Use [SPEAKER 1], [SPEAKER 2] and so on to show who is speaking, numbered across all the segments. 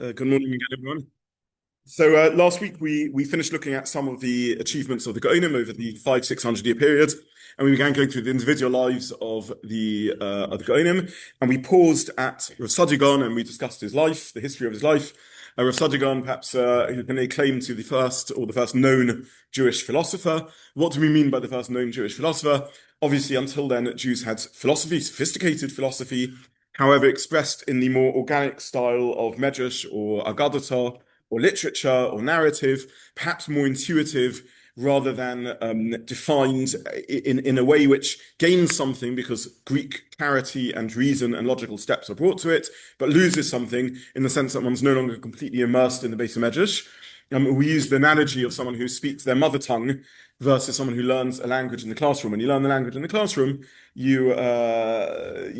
[SPEAKER 1] Good morning again, everyone. Last week we finished looking at some of the achievements of the Geonim over the 500-600 year period, and we began going through the individual lives of the Geonim, and we paused at Rav Saadia Gaon and we discussed his life, the history of his life. Rav Saadia Gaon, perhaps who can lay claim to the first known Jewish philosopher. What do we mean by the first known Jewish philosopher? Obviously, until then, Jews had philosophy, sophisticated philosophy, however, expressed in the more organic style of medrash or agadata or literature or narrative, perhaps more intuitive rather than defined in a way which gains something because Greek clarity and reason and logical steps are brought to it, but loses something in the sense that one's no longer completely immersed in the base of medrash. We use the analogy of someone who speaks their mother tongue versus someone who learns a language in the classroom. When you learn the language in the classroom, you learn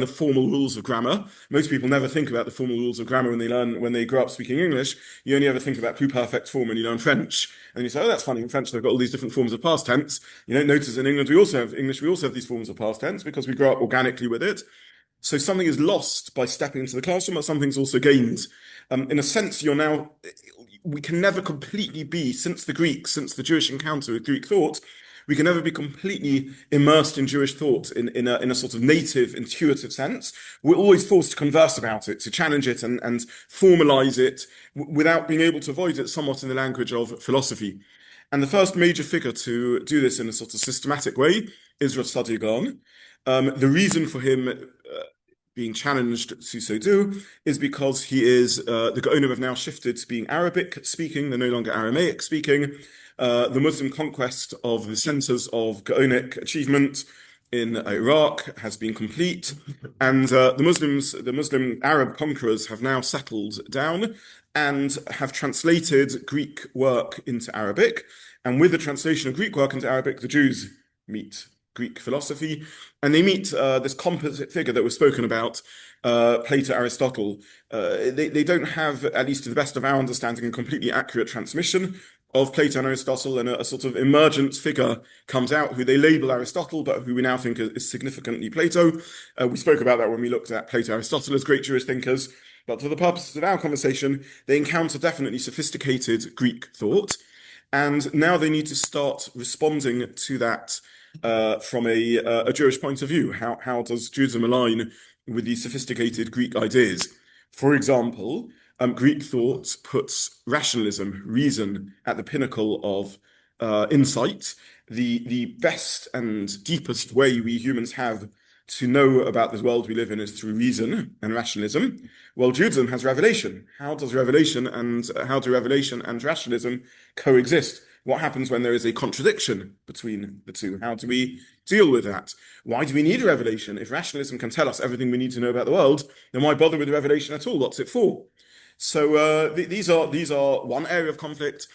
[SPEAKER 1] the formal rules of grammar. Most people never think about the formal rules of grammar when they grow up speaking English. You only ever think about pluperfect form when you learn French. And you say, oh, that's funny. In French, they've got all these different forms of past tense. You don't notice in England, we also have these forms of past tense because we grow up organically with it. So something is lost by stepping into the classroom, but something's also gained. In a sense, we can never completely be, since the Jewish encounter with Greek thought, we can never be completely immersed in Jewish thought in a sort of native, intuitive sense. We're always forced to converse about it, to challenge it and formalize it without being able to avoid it somewhat in the language of philosophy. And the first major figure to do this in a sort of systematic way is Rav Saadia Gaon. The reason for him being challenged to so do is because the Geonim have now shifted to being Arabic speaking, they're no longer Aramaic speaking. The Muslim conquest of the centers of Geonic achievement in Iraq has been complete, and the Muslim Arab conquerors have now settled down and have translated Greek work into Arabic. And with the translation of Greek work into Arabic, the Jews meet Greek philosophy, and they meet this composite figure that was spoken about, Plato, Aristotle. They don't have, at least to the best of our understanding, a completely accurate transmission of Plato and Aristotle, and a sort of emergent figure comes out who they label Aristotle, but who we now think is significantly Plato. We spoke about that when we looked at Plato, Aristotle as great Jewish thinkers, but for the purposes of our conversation, they encounter definitely sophisticated Greek thought, and now they need to start responding to that from a Jewish point of view. How does Judaism align with these sophisticated Greek ideas? For example, Greek thought puts rationalism, reason, at the pinnacle of insight. The best and deepest way we humans have to know about this world we live in is through reason and rationalism. Well, Judaism has revelation. How do revelation and rationalism coexist? What happens when there is a contradiction between the two? How do we deal with that? Why do we need a revelation? If rationalism can tell us everything we need to know about the world, then why bother with the revelation at all? What's it for? So these are one area of conflict.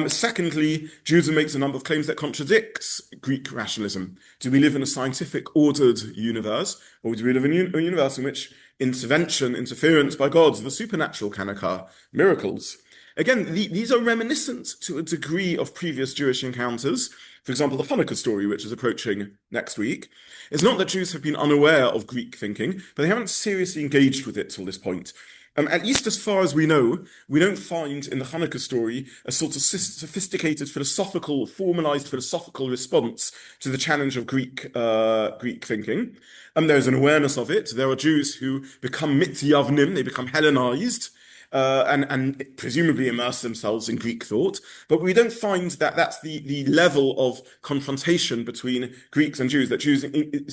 [SPEAKER 1] Secondly, Judaism makes a number of claims that contradicts Greek rationalism. Do we live in a scientific, ordered universe, or do we live in a universe in which interference by God, the supernatural can occur, miracles? Again, these are reminiscent to a degree of previous Jewish encounters. For example, the Hanukkah story, which is approaching next week. It's not that Jews have been unaware of Greek thinking, but they haven't seriously engaged with it till this point. At least as far as we know, we don't find in the Hanukkah story a sort of sophisticated formalized philosophical response to the challenge of Greek thinking. There's an awareness of it. There are Jews who become mityavnim, they become Hellenized, and presumably immerse themselves in Greek thought, but we don't find that that's the level of confrontation between Greeks and Jews, that Jews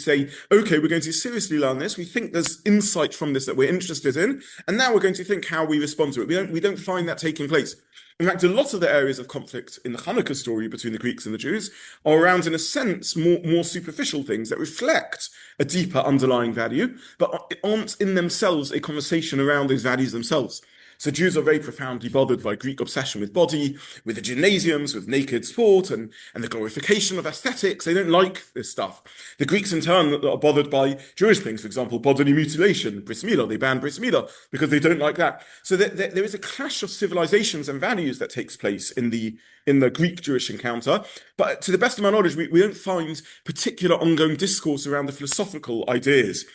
[SPEAKER 1] say, okay, we're going to seriously learn this, we think there's insight from this that we're interested in, and now we're going to think how we respond to it. We don't find that taking place. In fact, a lot of the areas of conflict in the Hanukkah story between the Greeks and the Jews are around, in a sense, more superficial things that reflect a deeper underlying value, but aren't in themselves a conversation around those values themselves. So Jews are very profoundly bothered by Greek obsession with body, with the gymnasiums, with naked sport, and the glorification of aesthetics. They don't like this stuff. The Greeks, in turn, are bothered by Jewish things, for example, bodily mutilation, bris milah. They ban bris milah because they don't like that. So there is a clash of civilizations and values that takes place in the Greek-Jewish encounter. But to the best of my knowledge, we don't find particular ongoing discourse around the philosophical ideas.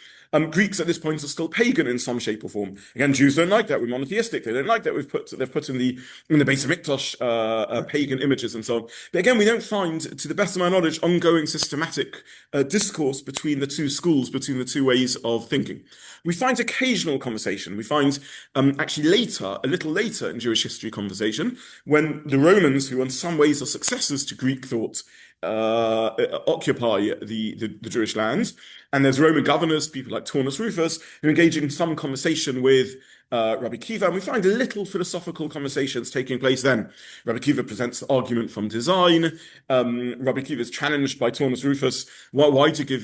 [SPEAKER 1] Greeks at this point are still pagan in some shape or form. Again, Jews don't like that. We're monotheistic. They don't like that. They've put in the Beis Hamikdash pagan images and so on. But again, we don't find, to the best of my knowledge, ongoing systematic discourse between the two schools, between the two ways of thinking. We find occasional conversation. We find actually a little later in Jewish history conversation, when the Romans, who in some ways are successors to Greek thought, occupy the Jewish lands, and there's Roman governors, people like Turnus Rufus, who engage in some conversation with Rabbi Kiva, and we find little philosophical conversations taking place then. Rabbi Kiva presents the argument from design. Rabbi Kiva is challenged by Turnus Rufus. Why to give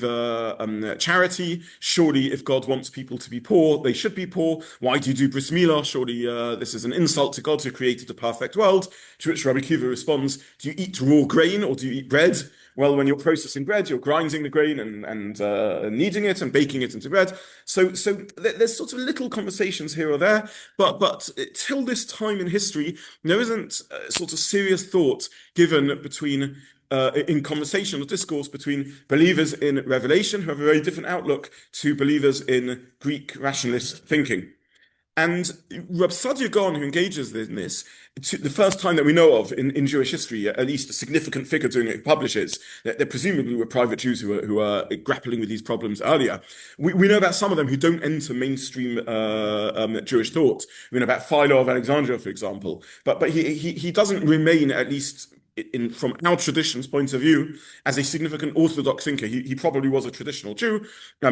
[SPEAKER 1] charity? Surely, if God wants people to be poor, they should be poor. Why do you do bris milah? Surely this is an insult to God who created a perfect world. To which Rabbi Kiva responds, do you eat raw grain or do you eat bread? Well, when you're processing bread, you're grinding the grain and kneading it and baking it into bread. So there's sort of little conversations here or there, but till this time in history, there isn't sort of serious thought given between in conversation or discourse between believers in Revelation, who have a very different outlook, to believers in Greek rationalist thinking. And Reb Saadia Gaon, who engages in this, the first time that we know of in Jewish history, at least a significant figure doing it, who publishes, that there presumably were private Jews who are grappling with these problems earlier. We know about some of them who don't enter mainstream Jewish thought. We know about Philo of Alexandria, for example, but he doesn't remain, at least from our tradition's point of view, as a significant Orthodox thinker. He probably was a traditional Jew.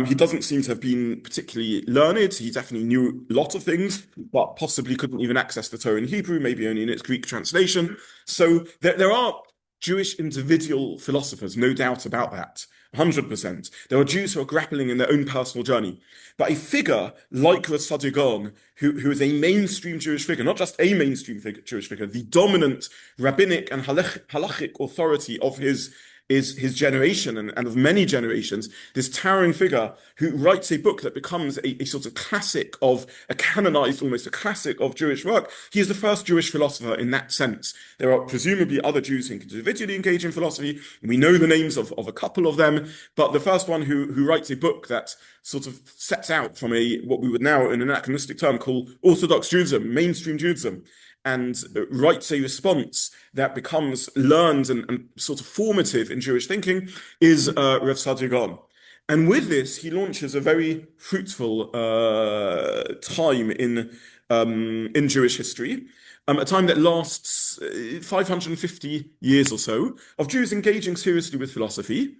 [SPEAKER 1] He doesn't seem to have been particularly learned. He definitely knew a lot of things, but possibly couldn't even access the Torah in Hebrew, maybe only in its Greek translation. So there are Jewish individual philosophers, no doubt about that. 100%. There are Jews who are grappling in their own personal journey. But a figure like Rav Saadia Gaon, who is a mainstream Jewish figure, not just a mainstream Jewish figure, the dominant rabbinic and halachic authority of his generation and of many generations, this towering figure who writes a book that becomes a sort of classic of, a canonized, almost a classic of Jewish work. He is the first Jewish philosopher in that sense. There are presumably other Jews who individually engage in philosophy. We know the names of a couple of them, but the first one who writes a book that sort of sets out from what we would now, in an anachronistic term, call Orthodox Judaism, mainstream Judaism, and writes a response that becomes learned and sort of formative in Jewish thinking, is Rav Saadia Gaon. And with this, he launches a very fruitful time in Jewish history, a time that lasts 550 years or so, of Jews engaging seriously with philosophy.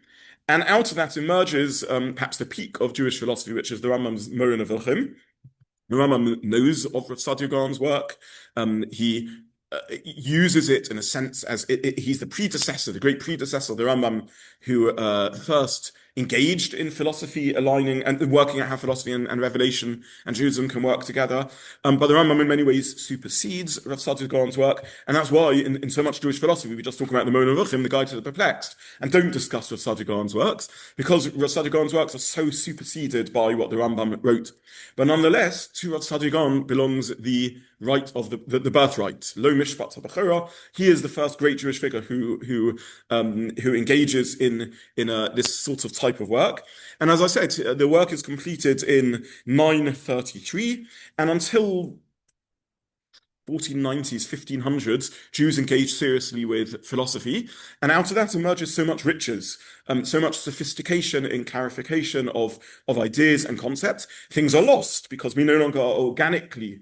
[SPEAKER 1] And out of that emerges perhaps the peak of Jewish philosophy, which is the Rambam's Moreh Nevuchim. The Rambam knows of Rav Saadia Gaon's work. He uses it in a sense as he's the predecessor, the great predecessor of the Rambam, who first engaged in philosophy, aligning and working out how philosophy and revelation and Judaism can work together. But the Rambam in many ways supersedes Rav Saadia Gaon's work, and that's why in so much Jewish philosophy we just talk about the Moreh Nevuchim, the Guide to the Perplexed, and don't discuss Rav Saadia Gaon's works, because Rav Saadia Gaon's works are so superseded by what the Rambam wrote. But nonetheless, to Rav Saadia Gaon belongs the right of the birthright. Lo mishpat habachora. He is the first great Jewish figure who engages in this sort of type of work. And as I said, the work is completed in 933, and until 1490s, 1500s, Jews engaged seriously with philosophy, and out of that emerges so much riches, so much sophistication in clarification of ideas and concepts. Things are lost because we no longer are organically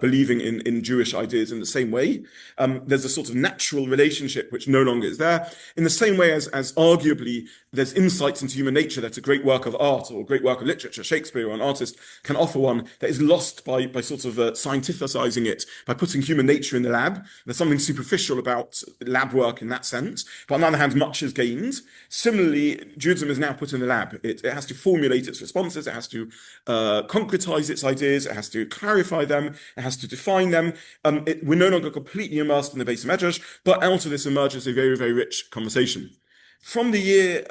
[SPEAKER 1] believing in Jewish ideas in the same way. There's a sort of natural relationship which no longer is there. In the same way as arguably there's insights into human nature that a great work of art or a great work of literature, Shakespeare or an artist, can offer one that is lost by sort of scientificizing it, by putting human nature in the lab. There's something superficial about lab work in that sense. But on the other hand, much is gained. Similarly, Judaism is now put in the lab. It has to formulate its responses. It has to concretize its ideas. It has to clarify them. It has to define them. We're no longer completely immersed in the Beis Medrash, but out of this emerges a very, very rich conversation. From really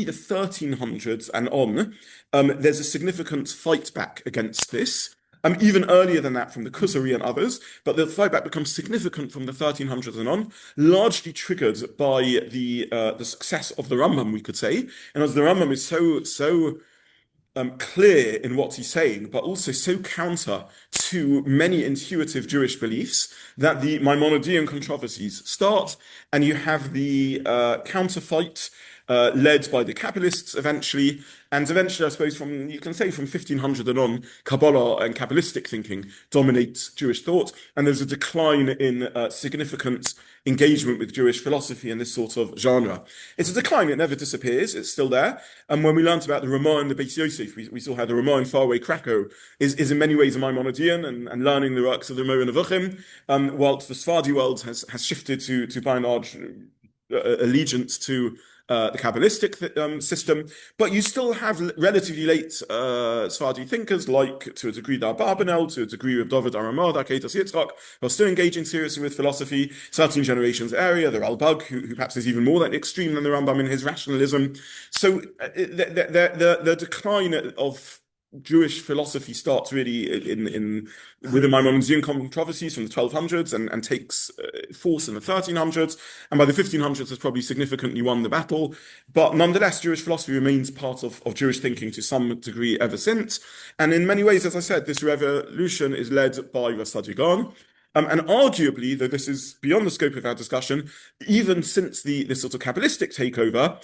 [SPEAKER 1] the 1300s and on, there's a significant fight back against this. Even earlier than that from the Kuzari and others, but the fight back becomes significant from the 1300s and on, largely triggered by the success of the Rambam, we could say. And as the Rambam is so clear in what he's saying, but also so counter to many intuitive Jewish beliefs that the Maimonidean controversies start, and you have the counterfight led by the Kabbalists eventually, and eventually, I suppose, you can say from 1500 and on, Kabbalah and Kabbalistic thinking dominate Jewish thought, and there's a decline in significant engagement with Jewish philosophy in this sort of genre. It's a decline, it never disappears, it's still there. And when we learnt about the Ramah and the Beis Yosef, we saw how the Ramah in faraway Krakow is in many ways a Maimonidean and learning the works of the Ramah and Nevuchim, whilst the Sephardi world has shifted to by and large allegiance to the Kabbalistic system, but you still have relatively late Sephardi thinkers, like to a degree the Abarbanel, to a degree of David Aramah, the Kariates Yitzchak, who are still engaging seriously with philosophy. 13 generations area, the Ralbag, who perhaps is even more extreme than the Rambam in his rationalism. So the decline of Jewish philosophy starts really with the Maimonidean controversies from the 1200s and takes force in the 1300s, and by the 1500s has probably significantly won the battle. But nonetheless, Jewish philosophy remains part of Jewish thinking to some degree ever since. And in many ways, as I said, this revolution is led by Gaon. And arguably, though this is beyond the scope of our discussion, even since this sort of Kabbalistic takeover,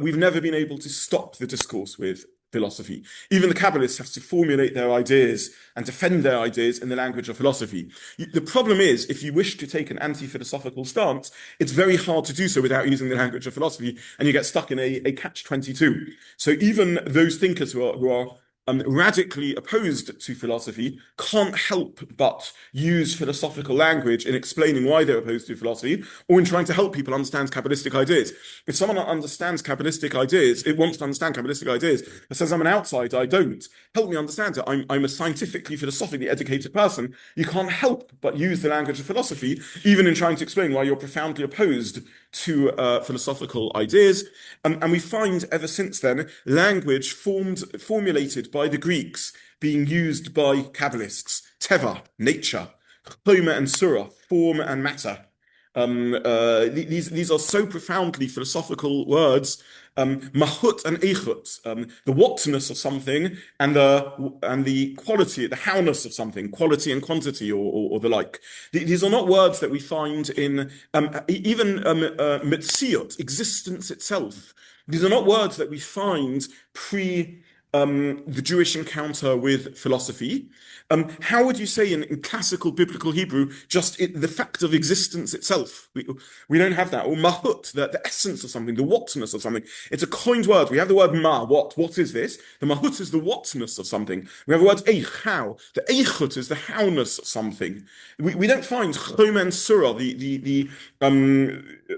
[SPEAKER 1] we've never been able to stop the discourse with philosophy. Even the Kabbalists have to formulate their ideas and defend their ideas in the language of philosophy. The problem is, if you wish to take an anti-philosophical stance, it's very hard to do so without using the language of philosophy, and you get stuck in a catch-22. So even those thinkers who are radically opposed to philosophy can't help but use philosophical language in explaining why they're opposed to philosophy or in trying to help people understand Kabbalistic ideas. If someone understands Kabbalistic ideas, it wants to understand Kabbalistic ideas, but says, I'm an outsider, I don't. Help me understand it. I'm a scientifically, philosophically educated person. You can't help but use the language of philosophy, even in trying to explain why you're profoundly opposed to philosophical ideas. And we find ever since then, language formulated by the Greeks being used by Kabbalists. Teva, nature. Choma and Sura, form and matter. These are so profoundly philosophical words. Mahut and Eichut, the whatness of something and the quality, the howness of something, quality and quantity, or the like. These are not words that we find in even Metziot, existence itself. These are not words that we find pre the Jewish encounter with philosophy. How would you say in classical biblical Hebrew, just the fact of existence itself? We don't have that. Or mahut, the essence of something, the whatness of something. It's a coined word. We have the word ma, what is this? The mahut is the whatness of something. We have the word eich, how. The eichut is the howness of something. We don't find chom and surah, the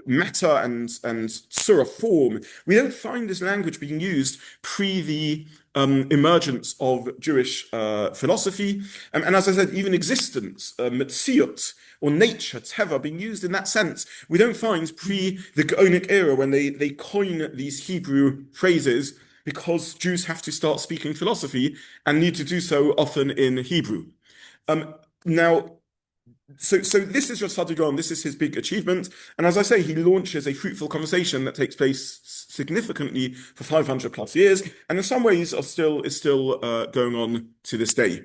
[SPEAKER 1] matter and surah form. We don't find this language being used pre the emergence of Jewish philosophy. And as I said, even existence, metziut, or nature, teva, being used in that sense. We don't find pre the Gaonic era when they coin these Hebrew phrases, because Jews have to start speaking philosophy and need to do so often in Hebrew. So this is your Gaon, this is his big achievement. And as I say, he launches a fruitful conversation that takes place significantly for 500 plus years, and in some ways is still going on to this day.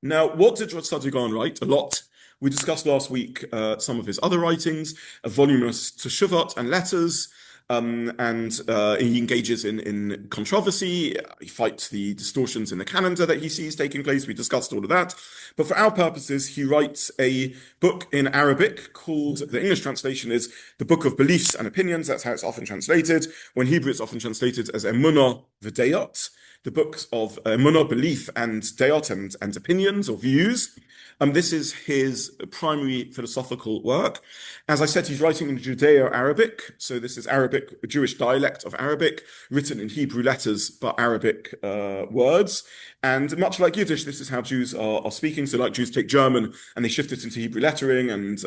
[SPEAKER 1] Now, what did Gaon write? A lot. We discussed last week some of his other writings, a voluminous teshuvot and letters, and he engages in controversy. He fights the distortions in the calendar that he sees taking place. We discussed all of that. But for our purposes, he writes a book in Arabic called, the English translation is The Book of Beliefs and Opinions. That's how it's often translated. When Hebrew, it's often translated as Emunah v'Deyot, the books of Emunah, belief, and Deyot, and opinions or views. This is his primary philosophical work. As I said, he's writing in Judeo-Arabic, so this is Arabic, a Jewish dialect of Arabic, written in Hebrew letters but Arabic words. And much like Yiddish, this is how Jews are speaking. So like Jews take German and they shift it into Hebrew lettering and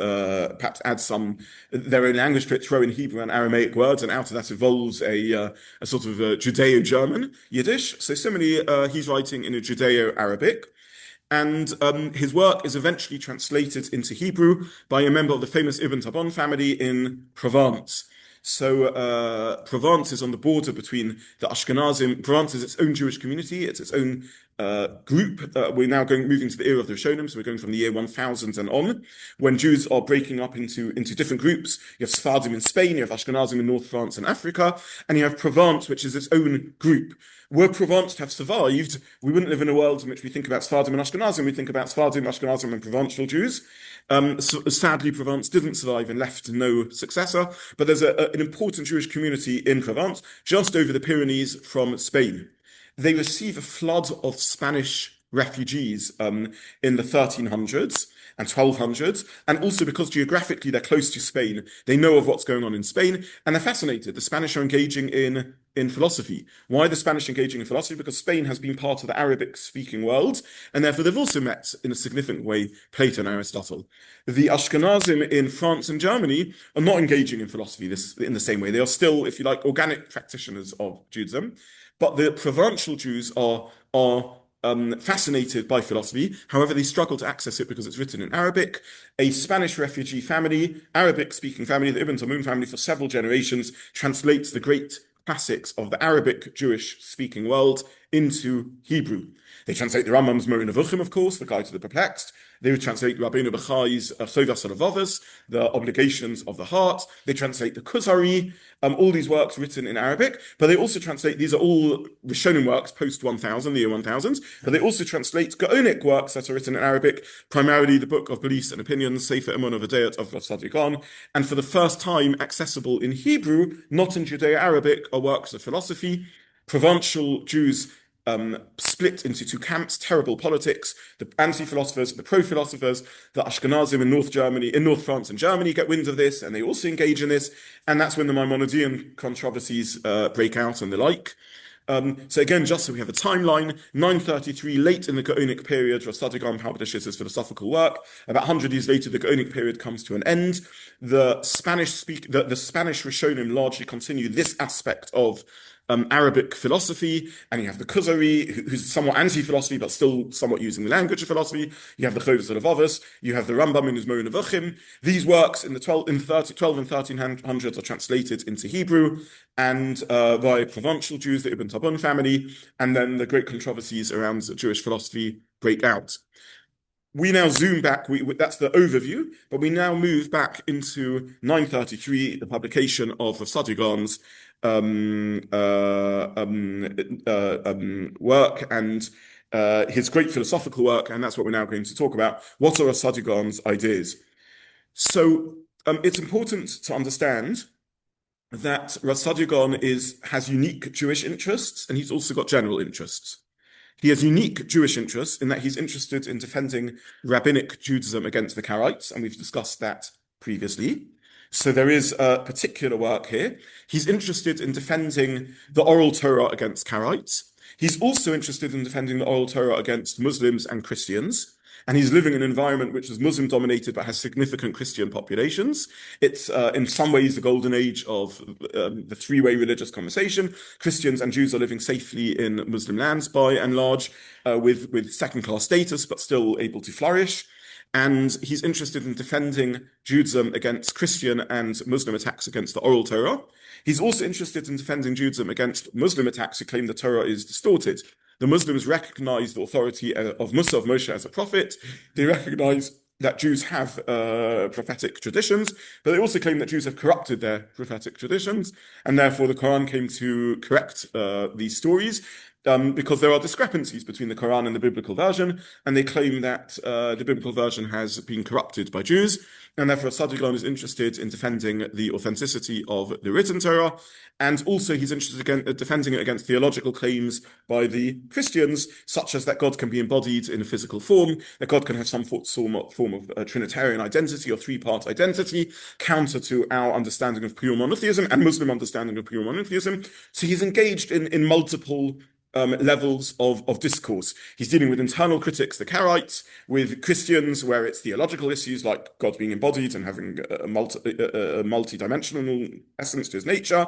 [SPEAKER 1] perhaps add their own language to it, throw in Hebrew and Aramaic words, and out of that evolves a sort of Judeo-German Yiddish. So similarly, he's writing in a Judeo-Arabic. And his work is eventually translated into Hebrew by a member of the famous Ibn Tabon family in Provence. So Provence is on the border between the Ashkenazim. Provence is its own Jewish community. It's its own group. We're now moving to the era of the Rishonim, so we're going from the year 1000 and on, when Jews are breaking up into different groups. You have Sephardim in Spain, you have Ashkenazim in North France and Africa, and you have Provence, which is its own group. Were Provence to have survived, we wouldn't live in a world in which we think about Sephardim and Ashkenazim. We think about Sephardim, Ashkenazim, and Provençal Jews. So, sadly, Provence didn't survive and left no successor, but there's an important Jewish community in Provence, just over the Pyrenees from Spain. They receive a flood of Spanish refugees in the 1300s and 1200s, and also because geographically they're close to Spain, they know of what's going on in Spain, and they're fascinated. The Spanish are engaging in philosophy. Why are the Spanish engaging in philosophy? Because Spain has been part of the Arabic-speaking world, and therefore they've also met, in a significant way, Plato and Aristotle. The Ashkenazim in France and Germany are not engaging in philosophy in the same way. They are still, if you like, organic practitioners of Judaism, but the Provençal Jews are fascinated by philosophy. However, they struggle to access it because it's written in Arabic. A Spanish refugee family, Arabic-speaking family, the Ibn Tamun family, for several generations, translates the great classics of the Arabic Jewish-speaking world into Hebrew. They translate the Rambam's Moreh Nevuchim, of course, the Guide to the Perplexed. They would translate Rabbenu Bechai's Chovas HaLevavos, the Obligations of the Heart. They translate the Kuzari, all these works written in Arabic, but they also translate, these are all Rishonim works post-1000, the year 1000, but they also translate Gaonic works that are written in Arabic, primarily the Book of Beliefs and Opinions, Sefer Emunah V'Dayot of Rav Saadia Gaon, and for the first time accessible in Hebrew, not in Judeo-Arabic, are works of philosophy. Provençal Jews split into two camps, terrible politics, the anti-philosophers, the pro-philosophers. The Ashkenazim in North France and Germany get wind of this, and they also engage in this, and that's when the Maimonidean controversies break out and the like. So again, just so we have a timeline, 933, late in the Gaonic period, Rav Saadia Gaon publishes his philosophical work. About 100 years later, the Gaonic period comes to an end. The Spanish Rishonim largely continue this aspect of Arabic philosophy, and you have the Kuzari, who's somewhat anti-philosophy, but still somewhat using the language of philosophy. You have the Chovas HaLevavos, you have the Rambam in his Moreh Nevuchim. These works in the 12 and 1300s are translated into Hebrew, and by Provençal Jews, the Ibn Tabun family, and then the great controversies around Jewish philosophy break out. We now zoom back, that's the overview, but we now move back into 933, the publication of Rav Saadia Gaon's work and his great philosophical work, and that's what we're now going to talk about. What are Rav Saadia Gaon's ideas? So it's important to understand that Rav Saadia Gaon has unique Jewish interests, and he's also got general interests. He has unique Jewish interests in that he's interested in defending rabbinic Judaism against the Karaites, and we've discussed that previously. So there is a particular work here. He's interested in defending the oral Torah against Karaites. He's also interested in defending the oral Torah against Muslims and Christians. And he's living in an environment which is Muslim-dominated but has significant Christian populations. It's in some ways the golden age of the three-way religious conversation. Christians and Jews are living safely in Muslim lands by and large, with second-class status, but still able to flourish. And he's interested in defending Judaism against Christian and Muslim attacks against the oral Torah. He's also interested in defending Judaism against Muslim attacks who claim the Torah is distorted. The Muslims recognize the authority of Musa, of Moshe, as a prophet. They recognize that Jews have prophetic traditions, but they also claim that Jews have corrupted their prophetic traditions, and therefore the Quran came to correct these stories. Because there are discrepancies between the Quran and the biblical version, and they claim that the biblical version has been corrupted by Jews, and therefore Saadia Gaon is interested in defending the authenticity of the written Torah, and also he's interested in defending it against theological claims by the Christians, such as that God can be embodied in a physical form, that God can have some form of Trinitarian identity or three-part identity, counter to our understanding of pure monotheism and Muslim understanding of pure monotheism. So he's engaged in multiple levels of discourse. He's dealing with internal critics, the Karaites, with Christians, where it's theological issues like God being embodied and having a multi-dimensional essence to his nature,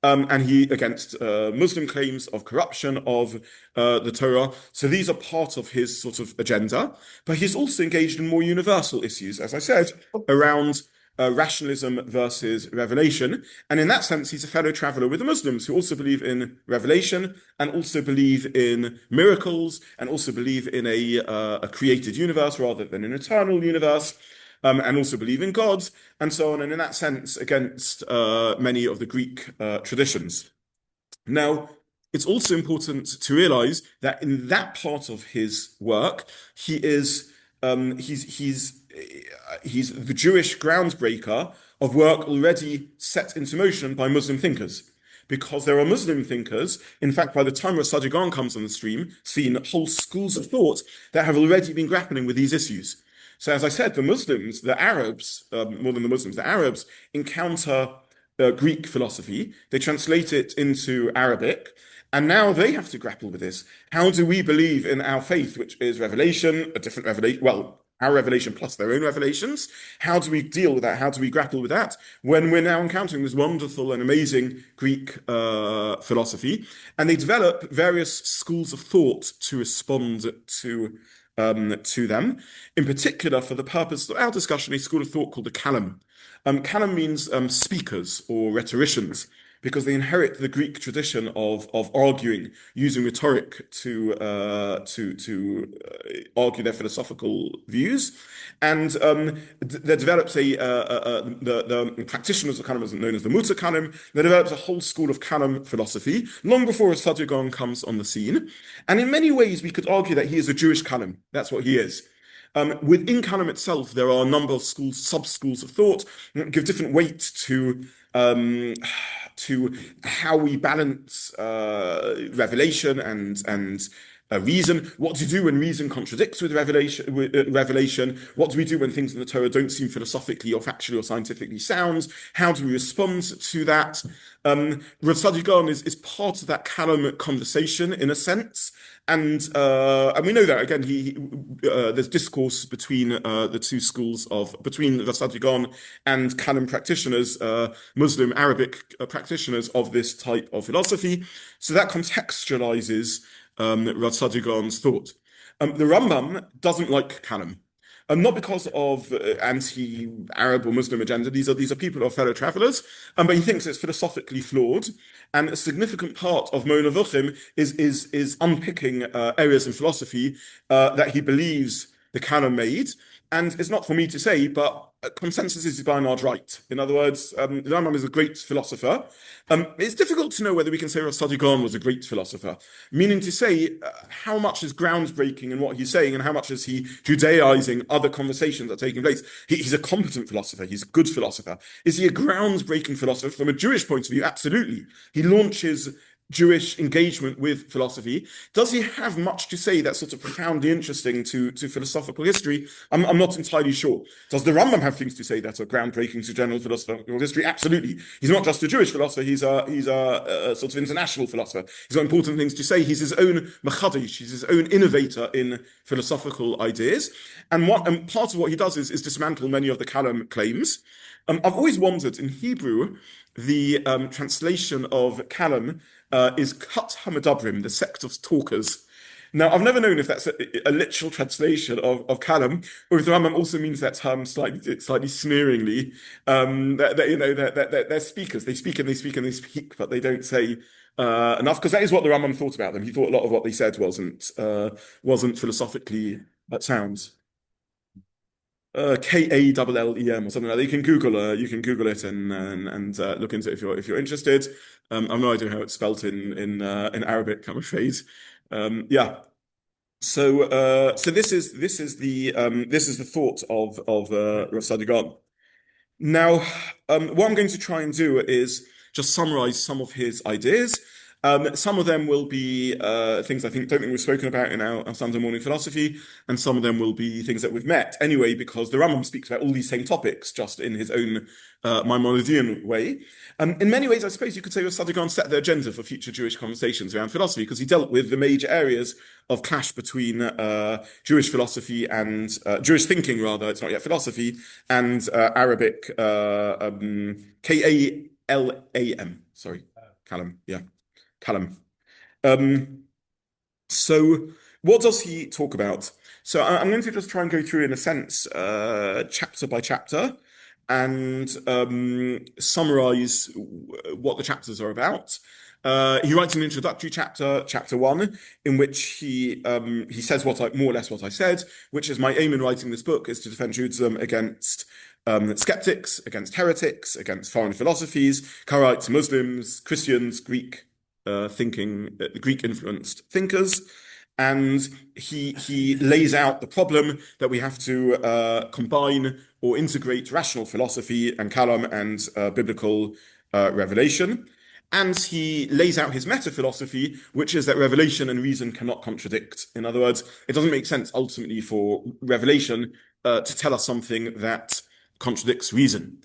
[SPEAKER 1] and he against Muslim claims of corruption of the Torah. So these are part of his sort of agenda, but he's also engaged in more universal issues, as I said, around rationalism versus revelation. And in that sense, he's a fellow traveler with the Muslims who also believe in revelation and also believe in miracles and also believe in a created universe rather than an eternal universe. And also believe in gods and so on. And in that sense, against many of the Greek traditions. Now, it's also important to realize that in that part of his work, he is he's the Jewish groundbreaker of work already set into motion by Muslim thinkers. Because there are Muslim thinkers, in fact, by the time Rav Gaon comes on the scene, whole schools of thought that have already been grappling with these issues. So, as I said, the Muslims, the Arabs, more than the Muslims, the Arabs encounter Greek philosophy, they translate it into Arabic, and now they have to grapple with this. How do we believe in our faith, which is revelation, a different revelation, well, our revelation plus their own revelations? How do we deal with that? How do we grapple with that when we're now encountering this wonderful and amazing Greek philosophy? And they develop various schools of thought to respond to them. In particular, for the purpose of our discussion, a school of thought called the Kalam. Kalam means speakers or rhetoricians, because they inherit the Greek tradition of arguing, using rhetoric to argue their philosophical views, and there develops the practitioners of Kalam, known as the Muta Kalam. There develops a whole school of Kalam philosophy long before Saadia Gaon comes on the scene, and in many ways we could argue that he is a Jewish Kalam. That's what he is. Within Kalam itself, there are a number of schools, sub-schools of thought that give different weight to how we balance revelation and reason. What do you do when reason contradicts with revelation? Revelation? What do we do when things in the Torah don't seem philosophically or factually or scientifically sound? How do we respond to that? Rav Saadia Gaon is part of that Kalam conversation in a sense. And we know that again. There's discourse between the two schools between Rav Saadia Gaon and Kalam practitioners, Muslim Arabic practitioners of this type of philosophy. So that contextualizes Rav Saadia Gaon's thought. The Rambam doesn't like Kalam. Not because of anti-Arab or Muslim agenda. These are people who are fellow travelers, but he thinks it's philosophically flawed. And a significant part of Mo Nevuchim is unpicking areas in philosophy that he believes the Kalam made. And it's not for me to say, but consensus is by and large right. In other words, the Rambam is a great philosopher. It's difficult to know whether we can say Rav Saadia Gaon was a great philosopher, meaning to say how much is groundbreaking in what he's saying and how much is he Judaizing other conversations that are taking place. He's a competent philosopher. He's a good philosopher. Is he a groundbreaking philosopher? From a Jewish point of view, absolutely. He launches Jewish engagement with philosophy. Does he have much to say that's sort of profoundly interesting to philosophical history? I'm not entirely sure. Does the Rambam have things to say that are groundbreaking to general philosophical history? Absolutely. He's not just a Jewish philosopher, he's a sort of international philosopher. He's got important things to say. He's his own machadish, he's his own innovator in philosophical ideas. And part of what he does is dismantle many of the Kalam claims. I've always wondered, in Hebrew, the translation of Kalam is Kat Hamadabrim, the sect of talkers. Now, I've never known if that's a literal translation of Kalam, or if the Rambam also means that term slightly sneeringly. They're speakers. They speak and they speak and they speak, but they don't say enough, because that is what the Rambam thought about them. He thought a lot of what they said wasn't philosophically sound. Kallem or something like that. You can Google it and look into it if you're interested. I've no idea how it's spelt in Arabic, I'm afraid. Yeah. So this is the thought of Rav Saadia Gaon. Now, what I'm going to try and do is just summarize some of his ideas. Some of them will be things I don't think we've spoken about in our Sunday morning philosophy, and some of them will be things that we've met anyway, because the Rambam speaks about all these same topics, just in his own Maimonidean way. In many ways, I suppose you could say Rav Saadia Gaon set the agenda for future Jewish conversations around philosophy, because he dealt with the major areas of clash between Jewish philosophy and Jewish thinking, rather, it's not yet philosophy, and Arabic Kalam. Sorry, Kalam, yeah. Kalam. So what does he talk about? So I'm going to just try and go through, in a sense, chapter by chapter, and summarize what the chapters are about. He writes an introductory chapter, chapter one, in which he says more or less what I said, which is my aim in writing this book is to defend Judaism against skeptics, against heretics, against foreign philosophies, Karaites, Muslims, Christians, Greek influenced thinkers. And he lays out the problem that we have to combine or integrate rational philosophy and kalam and biblical revelation. And he lays out his meta-philosophy, which is that revelation and reason cannot contradict. In other words, it doesn't make sense ultimately for revelation to tell us something that contradicts reason.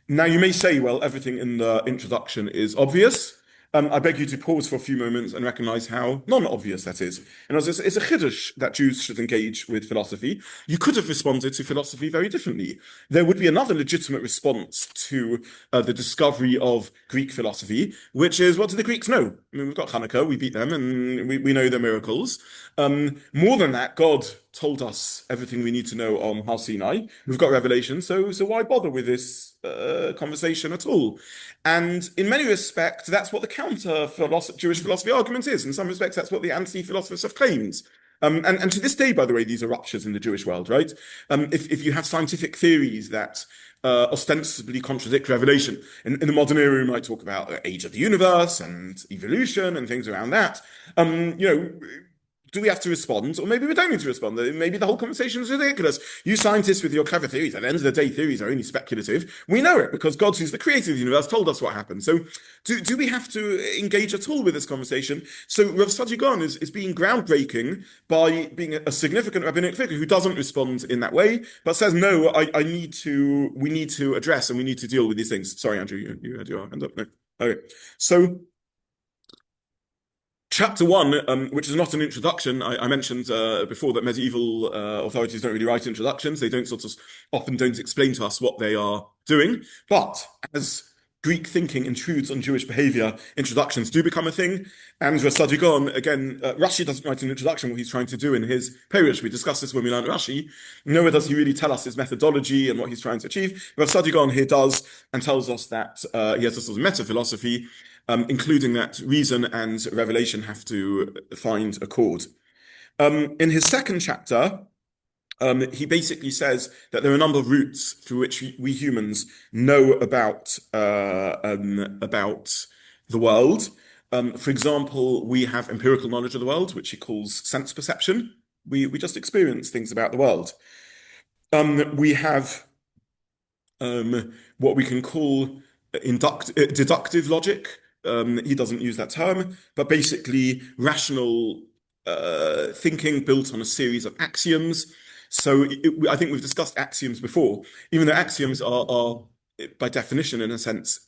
[SPEAKER 1] Now, you may say, well, everything in the introduction is obvious. I beg you to pause for a few moments and recognize how non-obvious that is. And as it's a chiddush that Jews should engage with philosophy. You could have responded to philosophy very differently. There would be another legitimate response to the discovery of Greek philosophy, which is, what do the Greeks know? I mean, we've got Hanukkah, we beat them, and we know their miracles. More than that, God told us everything we need to know on Har Sinai. We've got revelation, so why bother with this conversation at all? And in many respects, that's what the Jewish philosophy argument is. In some respects, that's what the anti-philosophers have claimed. And to this day, by the way, these are ruptures in the Jewish world, right? If you have scientific theories that ostensibly contradict revelation, in the modern era, we might talk about the age of the universe and evolution and things around that. Do we have to respond? Or maybe we don't need to respond. Maybe the whole conversation is ridiculous. You scientists with your clever theories, at the end of the day, theories are only speculative. We know it because God, who's the creator of the universe, told us what happened. So do we have to engage at all with this conversation? So Rav Saadia Gaon is being groundbreaking by being a significant rabbinic figure who doesn't respond in that way, but says, no, we need to address and we need to deal with these things. Sorry, Andrew, you had your hand up. No. Okay. So Chapter one, which is not an introduction, I mentioned before that medieval authorities don't really write introductions. They often don't explain to us what they are doing. But as Greek thinking intrudes on Jewish behavior, introductions do become a thing. And Rav Saadia Gaon, again, Rashi doesn't write an introduction, what he's trying to do in his Perush. We discussed this when we learned Rashi. Nowhere does he really tell us his methodology and what he's trying to achieve. Rav Saadia Gaon here does, and tells us that he has a sort of meta-philosophy, including that reason and revelation have to find accord. In his second chapter, he basically says that there are a number of routes through which we humans know about the world. For example, we have empirical knowledge of the world, which he calls sense perception. We just experience things about the world. We have what we can call deductive logic. He doesn't use that term, but basically rational thinking built on a series of axioms. So I think we've discussed axioms before, even though axioms are by definition, in a sense,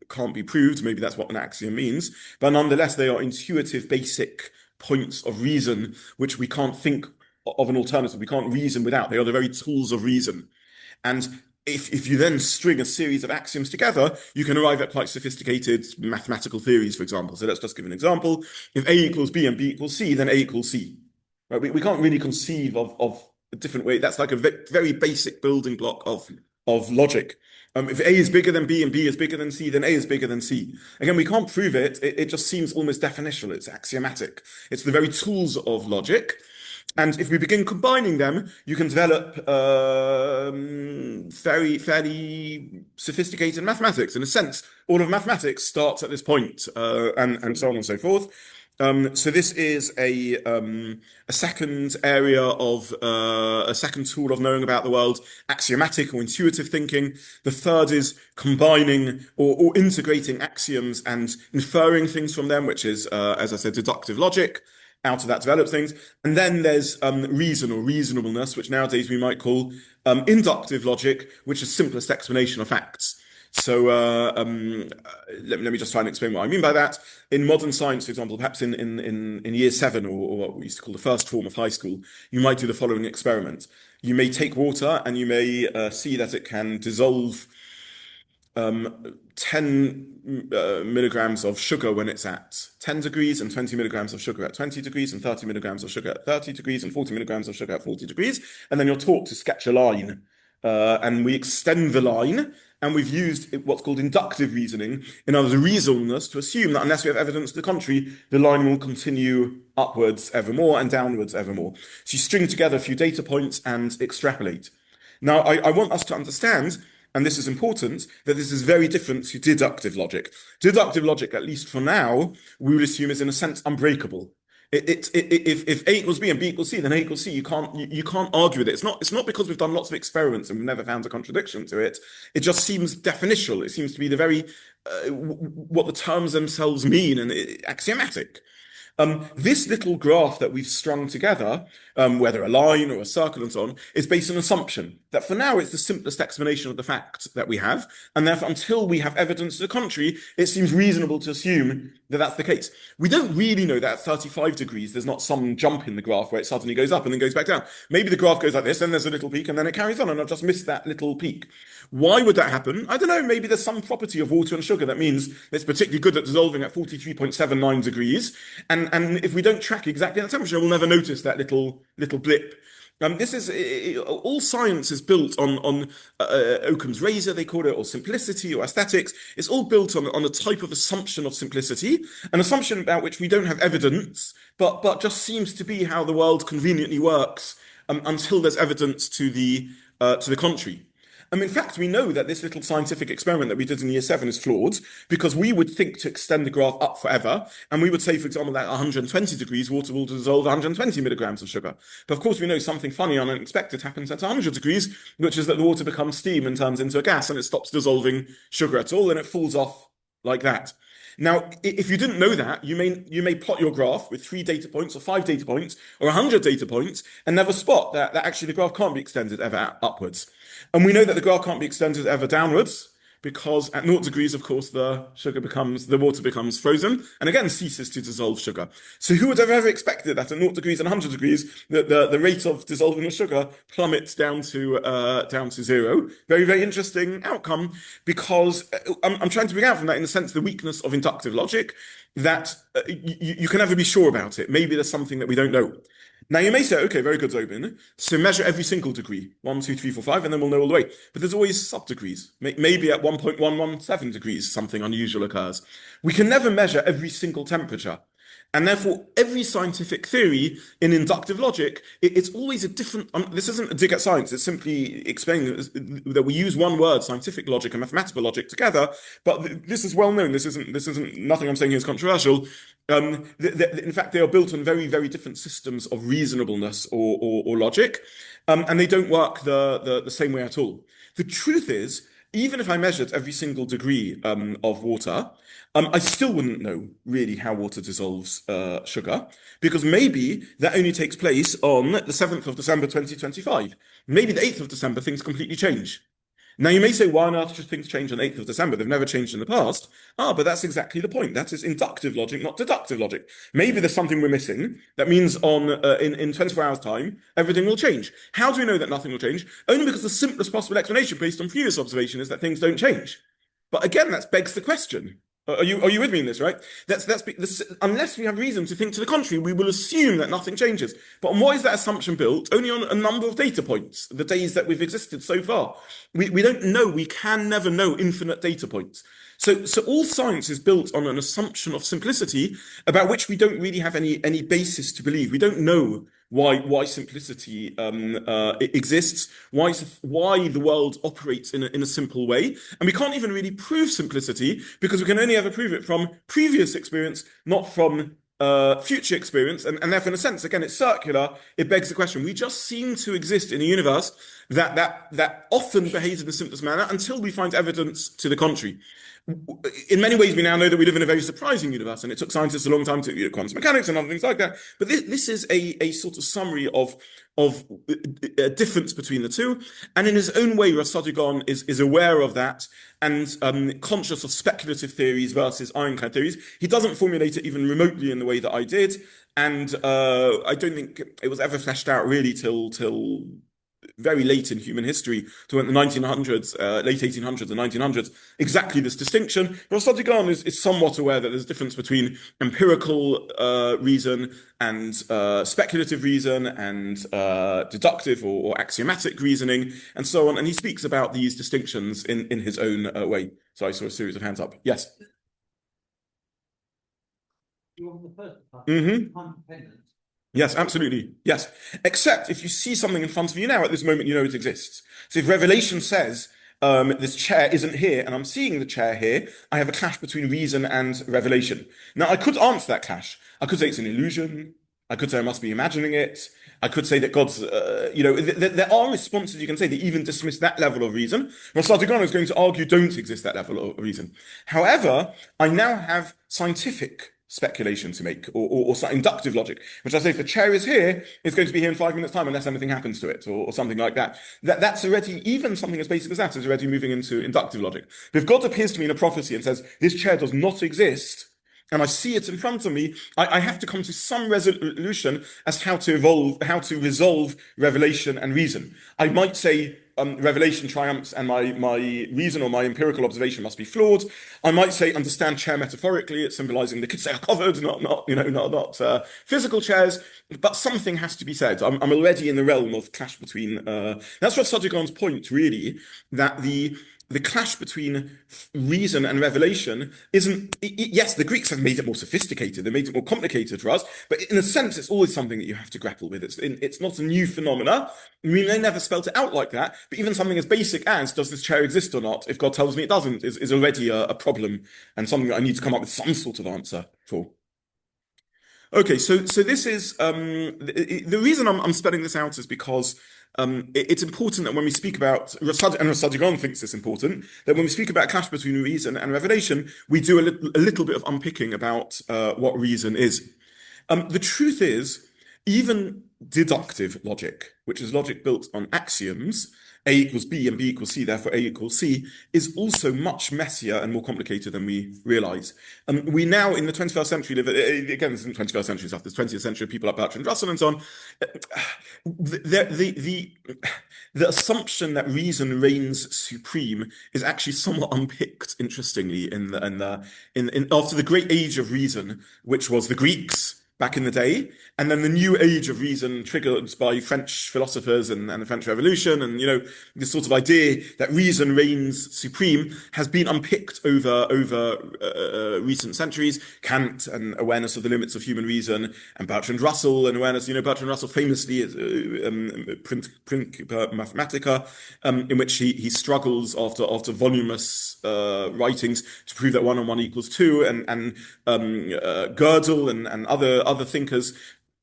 [SPEAKER 1] can't be proved. Maybe that's what an axiom means, but nonetheless, they are intuitive, basic points of reason, which we can't think of an alternative. We can't reason without. They are the very tools of reason. And if you then string a series of axioms together, you can arrive at quite sophisticated mathematical theories, for example. So let's just give an example. If A equals B and B equals C, then A equals C. Right? We can't really conceive of a different way. That's like a very basic building block of logic. If A is bigger than B and B is bigger than C, then A is bigger than C. Again, we can't prove it. It just seems almost definitional. It's axiomatic. It's the very tools of logic. And if we begin combining them, you can develop fairly sophisticated mathematics. In a sense, all of mathematics starts at this point, and so on and so forth. So this is a second area of a second tool of knowing about the world, axiomatic or intuitive thinking. The third is combining or integrating axioms and inferring things from them, which is, as I said, deductive logic. Out of that develops things. And then there's reason or reasonableness, which nowadays we might call inductive logic, which is simplest explanation of facts. So let me just try and explain what I mean by that. In modern science, for example, perhaps in year 7 or what we used to call the first form of high school, you might do the following experiment. You may take water and you may see that it can dissolve 10 milligrams of sugar when it's at 10 degrees, and 20 milligrams of sugar at 20 degrees, and 30 milligrams of sugar at 30 degrees, and 40 milligrams of sugar at 40 degrees. And then you're taught to sketch a line and we extend the line, and we've used what's called inductive reasoning, in other words, reasonableness, to assume that unless we have evidence to the contrary, the line will continue upwards evermore and downwards evermore. So you string together a few data points and extrapolate. Now, I want us to understand, and this is important, that this is very different to deductive logic. Deductive logic, at least for now, we would assume is in a sense unbreakable. If A equals B and B equals C, then A equals C. You can't argue with it. It's not because we've done lots of experiments and we've never found a contradiction to it. It just seems definitional. It seems to be the very what the terms themselves mean and axiomatic. This little graph that we've strung together, whether a line or a circle and so on, is based on an assumption that for now it's the simplest explanation of the fact that we have, and therefore until we have evidence to the contrary, it seems reasonable to assume that that's the case. We don't really know that at 35 degrees there's not some jump in the graph where it suddenly goes up and then goes back down. Maybe the graph goes like this, and there's a little peak, and then it carries on, and I've just missed that little peak. Why would that happen? I don't know. Maybe there's some property of water and sugar that means it's particularly good at dissolving at 43.79 degrees. And if we don't track exactly that temperature, we'll never notice that little blip. This is all science is built on Occam's razor, they call it, or simplicity or aesthetics. It's all built on a type of assumption of simplicity, an assumption about which we don't have evidence, but just seems to be how the world conveniently works until there's evidence to the contrary. In fact, we know that this little scientific experiment that we did in year 7 is flawed because we would think to extend the graph up forever, and we would say, for example, that at 120 degrees, water will dissolve 120 milligrams of sugar. But of course, we know something funny and unexpected happens at 100 degrees, which is that the water becomes steam and turns into a gas, and it stops dissolving sugar at all, and it falls off like that. Now, if you didn't know that, you may plot your graph with 3 data points or 5 data points or 100 data points and never spot that actually the graph can't be extended ever upwards. And we know that the graph can't be extended ever downwards because at 0 degrees, of course, the water becomes frozen and again ceases to dissolve sugar. So who would have ever expected that at 0 degrees and 100 degrees, the rate of dissolving of sugar plummets down to 0? Very, very interesting outcome because I'm trying to bring out from that, in a sense, the weakness of inductive logic, that you can never be sure about it. Maybe there's something that we don't know. Now you may say, okay, very good, Zobin. So measure every single degree, 1, 2, 3, 4, 5, and then we'll know all the way. But there's always sub-degrees. Maybe at 1.117 degrees, something unusual occurs. We can never measure every single temperature. And therefore, every scientific theory in inductive logic, it's always a different. This isn't a dig at science. It's simply explaining that we use one word, scientific logic and mathematical logic, together. But this is well known. This isn't nothing I'm saying here is controversial. In fact, they are built on very, very different systems of reasonableness or logic, and they don't work the same way at all. The truth is, even if I measured every single degree of water, I still wouldn't know really how water dissolves sugar, because maybe that only takes place on the 7th of December 2025. Maybe the 8th of December things completely change. Now you may say, why on earth should things change on 8th of December? They've never changed in the past. But that's exactly the point. That is inductive logic, not deductive logic. Maybe there's something we're missing. That means in 24 hours' time, everything will change. How do we know that nothing will change? Only because the simplest possible explanation based on previous observation is that things don't change. But again, that begs the question. Are you with me in this, right? Unless we have reason to think to the contrary, we will assume that nothing changes. But on what is that assumption built? Only on a number of data points, the days that we've existed so far. We don't know. We can never know infinite data points. So all science is built on an assumption of simplicity about which we don't really have any basis to believe. We don't know why simplicity exists, why the world operates in a simple way, and we can't even really prove simplicity because we can only ever prove it from previous experience, not from future experience, and therefore, in a sense, again, it's circular. It begs the question: we just seem to exist in a universe that often behaves in the simplest manner until we find evidence to the contrary. In many ways, we now know that we live in a very surprising universe, and it took scientists a long time to quantum mechanics and other things like that. But this is a sort of summary of a difference between the two. And in his own way, Gaon is aware of that and conscious of speculative theories versus ironclad theories. He doesn't formulate it even remotely in the way that I did, and I don't think it was ever fleshed out really till very late in human history, to the 1900s, late 1800s and 1900s, exactly this distinction. Rosh Hashanah is somewhat aware that there's a difference between empirical reason and speculative reason and deductive or axiomatic reasoning and so on. And he speaks about these distinctions in his own way. So I saw a series of hands up. Yes.
[SPEAKER 2] You're on the first part.
[SPEAKER 1] Mm-hmm. Yes, absolutely. Yes. Except if you see something in front of you now, at this moment, you know it exists. So if Revelation says, this chair isn't here, and I'm seeing the chair here, I have a clash between reason and revelation. Now, I could answer that clash. I could say it's an illusion. I could say I must be imagining it. I could say that God's, there are responses you can say that even dismiss that level of reason. Well, Sardigrano is going to argue don't exist that level of reason. However, I now have scientific speculation to make, or inductive logic, which I say if the chair is here, it's going to be here in 5 minutes' time unless anything happens to it, or something like that. That's already, even something as basic as that is already moving into inductive logic. But if God appears to me in a prophecy and says, this chair does not exist, and I see it in front of me, I have to come to some resolution as to how to resolve revelation and reason. I might say revelation triumphs and my reason or my empirical observation must be flawed. I might say understand chair metaphorically, it's symbolizing the kids are covered, not physical chairs, but something has to be said. I'm already in the realm of clash between. That's what Sadigan's point, really, that the clash between reason and revelation isn't, yes, the Greeks have made it more sophisticated, they made it more complicated for us, but in a sense, it's always something that you have to grapple with. It's not a new phenomena. I mean, they never spelt it out like that, but even something as basic as, does this chair exist or not, if God tells me it doesn't, is already a problem and something that I need to come up with some sort of answer for. Okay, so this is the reason I'm spelling this out is because it's important that when we speak about, and Rasad Gaon thinks it's important, that when we speak about clash between reason and revelation, we do a little bit of unpicking about what reason is. The truth is, even deductive logic, which is logic built on axioms, A equals B and B equals C, therefore A equals C, is also much messier and more complicated than we realize. We now, in the 21st century, live, again, this isn't 21st century stuff, there's 20th century people like Bertrand Russell and so on. The assumption that reason reigns supreme is actually somewhat unpicked, interestingly, after the great age of reason, which was the Greeks back in the day, and then the new age of reason triggered by French philosophers and the French Revolution, and this sort of idea that reason reigns supreme has been unpicked over recent centuries. Kant and awareness of the limits of human reason, and Bertrand Russell and awareness. Bertrand Russell famously is Principia Mathematica, in which he struggles after voluminous writings to prove that 1 and 1 equals 2, and Gödel and other thinkers.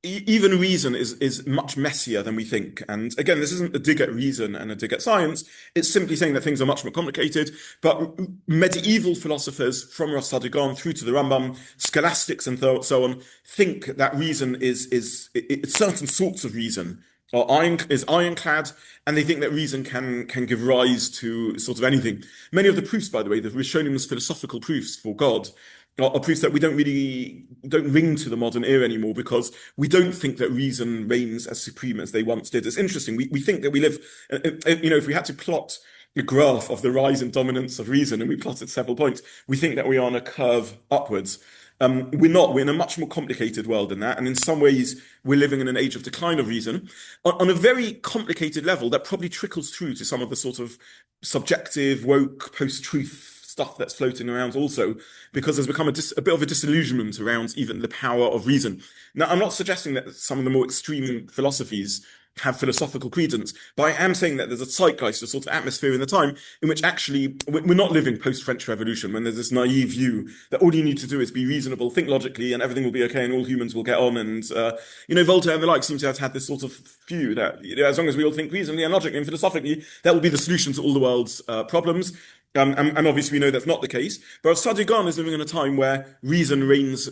[SPEAKER 1] Even reason is much messier than we think. And again, this isn't a dig at reason and a dig at science. It's simply saying that things are much more complicated. But medieval philosophers, from Rosh Hashanah through to the Rambam, scholastics and so on, think that reason is certain sorts of reason is ironclad, and they think that reason can give rise to sort of anything. Many of the proofs, by the way, the Rishonim's philosophical proofs for God, are proofs that we don't ring to the modern era anymore, because we don't think that reason reigns as supreme as they once did. It's interesting. We think that we live, if we had to plot a graph of the rise and dominance of reason, and we plotted several points, we think that we are on a curve upwards. We're not. We're in a much more complicated world than that. And in some ways, we're living in an age of decline of reason. On a very complicated level, that probably trickles through to some of the sort of subjective, woke, post-truth stuff that's floating around also, because there's become a bit of a disillusionment around even the power of reason. Now, I'm not suggesting that some of the more extreme philosophies have philosophical credence, but I am saying that there's a zeitgeist, a sort of atmosphere in the time in which actually we're not living post-French Revolution, when there's this naive view that all you need to do is be reasonable, think logically, and everything will be okay, and all humans will get on. And Voltaire and the like seem to have had this sort of view that as long as we all think reasonably and logically and philosophically, that will be the solution to all the world's problems. And obviously we know that's not the case. But Sadigan is living in a time where reason reigns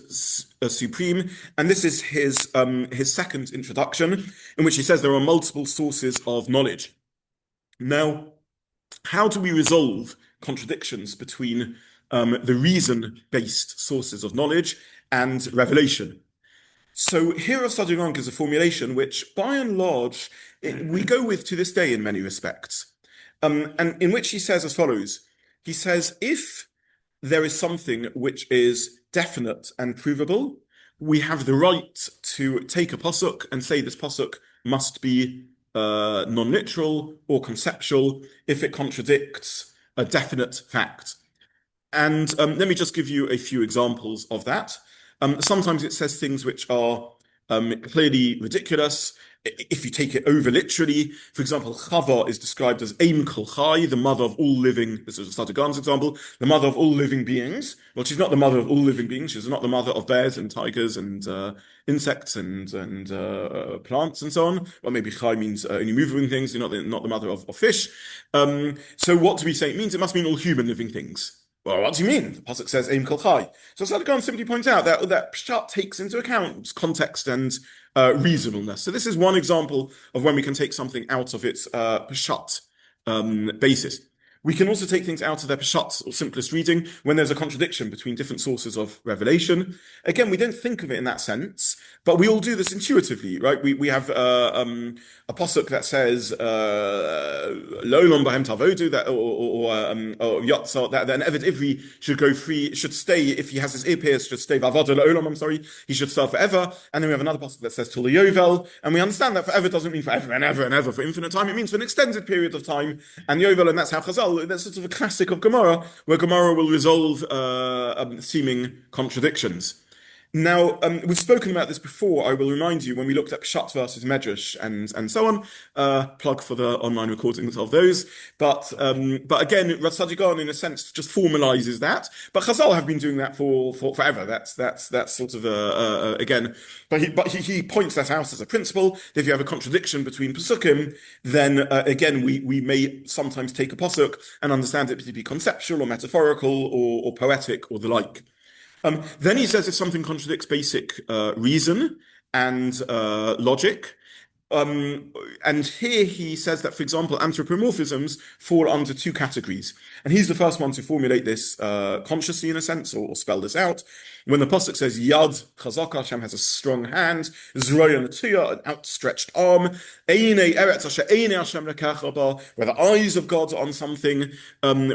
[SPEAKER 1] supreme, and this is his second introduction, in which he says there are multiple sources of knowledge. Now, how do we resolve contradictions between the reason-based sources of knowledge and revelation? So here Rav Saadia gives a formulation which, by and large, we go with to this day in many respects, and in which he says as follows. He says, if there is something which is definite and provable, we have the right to take a pasuk and say this pasuk must be non-literal or conceptual if it contradicts a definite fact. And let me just give you a few examples of that. Sometimes it says things which are clearly ridiculous. If you take it over literally, for example, Chava is described as Aim Kol Chai, the mother of all living. This is a Gaon's example, the mother of all living beings. Well, she's not the mother of all living beings. She's not the mother of bears and tigers and insects and plants and so on. Well, maybe Chai means only moving things. You're not the mother of fish. So what do we say it means? It must mean all human living things. Well, what do you mean? The pasuk says "Aim Kol Chai." So Gaon simply points out that pshat takes into account context and reasonableness. So this is one example of when we can take something out of its pshat basis. We can also take things out of their pshat or simplest reading when there's a contradiction between different sources of revelation. Again, we don't think of it in that sense, but we all do this intuitively, right? We have a pasuk that says "Lo Olam Bahem Tavodu," that or Yotzar, that an Eved Ivri should go free, should stay if he has his ear pierced, should stay Vavada Lo Olam. I'm sorry, he should serve forever. And then we have another pasuk that says "Tula Yovel," and we understand that forever doesn't mean forever and ever and ever for infinite time. It means for an extended period of time. And Yovel, and that's how Chazal. That's sort of a classic of Gemara, where Gemara will resolve seeming contradictions. Now, we've spoken about this before. I will remind you when we looked at Pshat versus Medrash and so on. Plug for the online recordings of those. But again, Rav Saadia Gaon, in a sense, just formalizes that. But Chazal have been doing that for forever. That's sort of again. But he points that out as a principle. That if you have a contradiction between pasukim, then again we may sometimes take a pasuk and understand it to be conceptual or metaphorical or poetic or the like. Then he says if something contradicts basic reason and logic, and here he says that, for example, anthropomorphisms fall under two categories. And he's the first one to formulate this consciously, in a sense, or spell this out. When the pasuk says Yad Chazaka, Hashem has a strong hand, Zroya Natuya, an outstretched arm, Eine Eretz Asher Eine Hashem Lekach Ba, where the eyes of God are on something,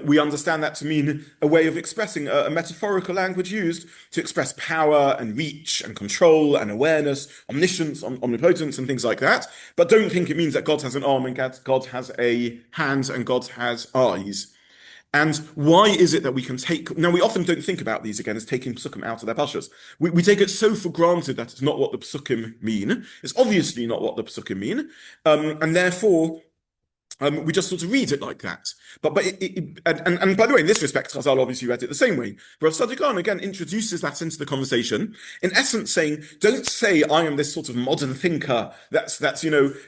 [SPEAKER 1] we understand that to mean a way of expressing a metaphorical language used to express power and reach and control and awareness, omniscience, omnipotence, and things like that. But don't think it means that God has an arm and God has a hand and God has eyes. And why is it that we can take... Now, we often don't think about these, again, as taking psukim out of their pashas. We take it so for granted that it's not what the psukim mean. It's obviously not what the psukim mean. And therefore... we just sort of read it like that. But by the way, in this respect, Chazal obviously read it the same way. But Rav Saadia Gaon again introduces that into the conversation, in essence saying, don't say I am this sort of modern thinker that's